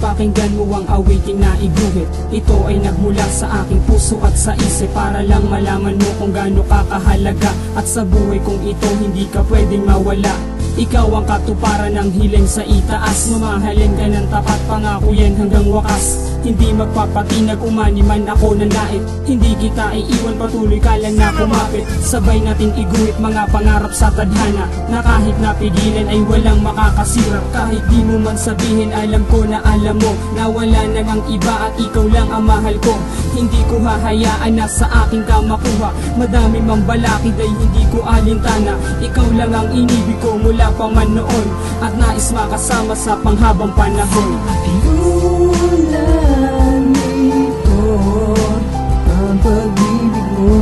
pakinggan mo ang awiting na iguhit. Ito ay nagmula sa aking puso at sa isip, para lang malaman mo kung gaano ka kahalaga. At sa buhay kong ito hindi ka pwedeng mawala. Ikaw ang katuparan ng hiling sa itaas. Mamahalin ka ng tapat, pangako yan hanggang wakas. Hindi magpapatinag umani man ako ng lait. Hindi kita iiwan, patuloy ka lang na kumapit. Sabay nating iguhit mga pangarap sa tadhana, na kahit napigilan ay walang makakasira. Kahit di mo man sabihin, alam ko na alam mo na wala na ang iba at ikaw lang ang mahal ko. Hindi ko hahayaan na sa aking ka makuha. Madami mang balakid ay hindi ko alintana. Ikaw lang ang inibig ko mula pa man noon, at nais makasama sa panghabang panahon. Ulan ito ang pag-ibig mo,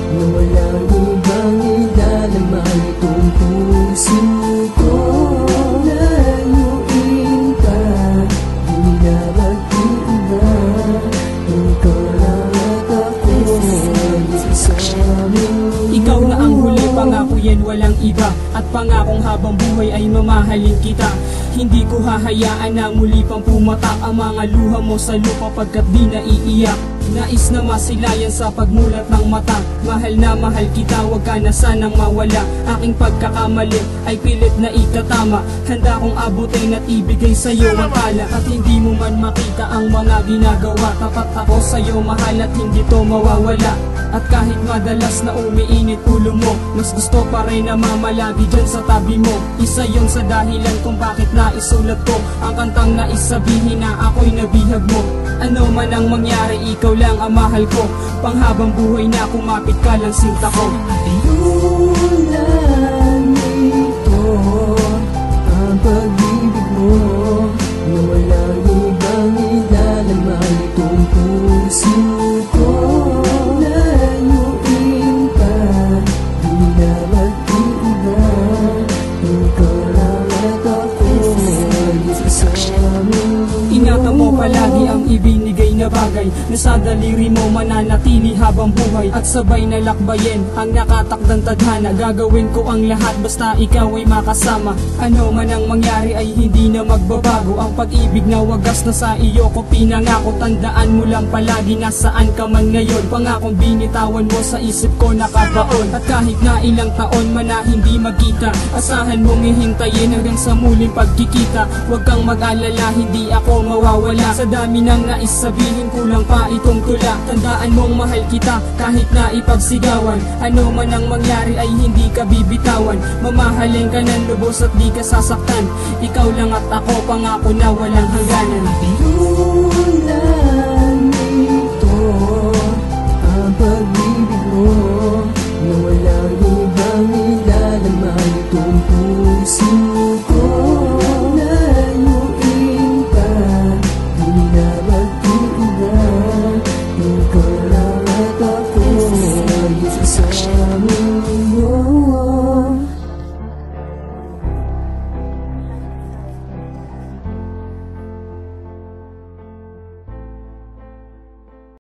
na walang ibang idalaman itong puso ko. Layuin ka, di na mag-iiba. Ikaw lang at ako, isa sa amin. Ikaw na ang huli, pangako yan walang iba. At pangakong habang buhay ay mamahalin kita. Hindi ko hahayaan na muli pang pumatak ang mga luha mo sa lupa pagkat di naiiyak. Nais na masilayan sa pagmulat ng mata. Mahal na mahal kita, wag ka na sanang mawala. Aking pagkakamali ay pilit na itatama. Handa kong abutin at ibigay sa'yo ang pala. At hindi mo man makita ang mga ginagawa, tapat ako sa'yo mahal at hindi to mawawala. At kahit madalas na umiinit ulo mo, mas gusto pa rin na mamalagi dyan sa tabi mo. Isa yun sa dahilan kung bakit naisulat ko ang kantang naisabihin na ako'y nabihag mo. Ano man ang mangyari, ikaw lang ang mahal ko. Panghabang buhay na kumapit ka lang sinta ko. Ulan ito ang pag-ibig mo, na walang ibang idalaman itong puso ko. Layuin ka, di na mag-iiba. Ikaw lang at ako, isa sa amin. Ingatan mo palagi ang ibinigay na bagay, na sa daliri mo mananatili habang buhay. At sabay na lakbayin ang nakatakdang tadhana. Gagawin ko ang lahat basta ikaw ay makasama. Ano man ang mangyari ay hindi na magbabago. Ang pag-ibig na wagas na sa iyo ko pinangako. Tandaan mo lang palagi nasaan ka man ngayon. Pangakong binitawan mo sa isip ko nakabaon. At kahit na ilang taon man na hindi magkita, asahan mong hihintayin hanggang sa muling pagkikita. Huwag kang mag-alala, hindi ako mawawala. Sa dami ng nais sabihin, kulang pa itong tula. Tandaan mong mahal kita kahit na ipagsigawan. Ano man ang mangyari ay hindi ka bibitawan. Mamahalin ka ng lubos at di ka sasaktan. Ikaw lang at ako, pangako na walang hangganan.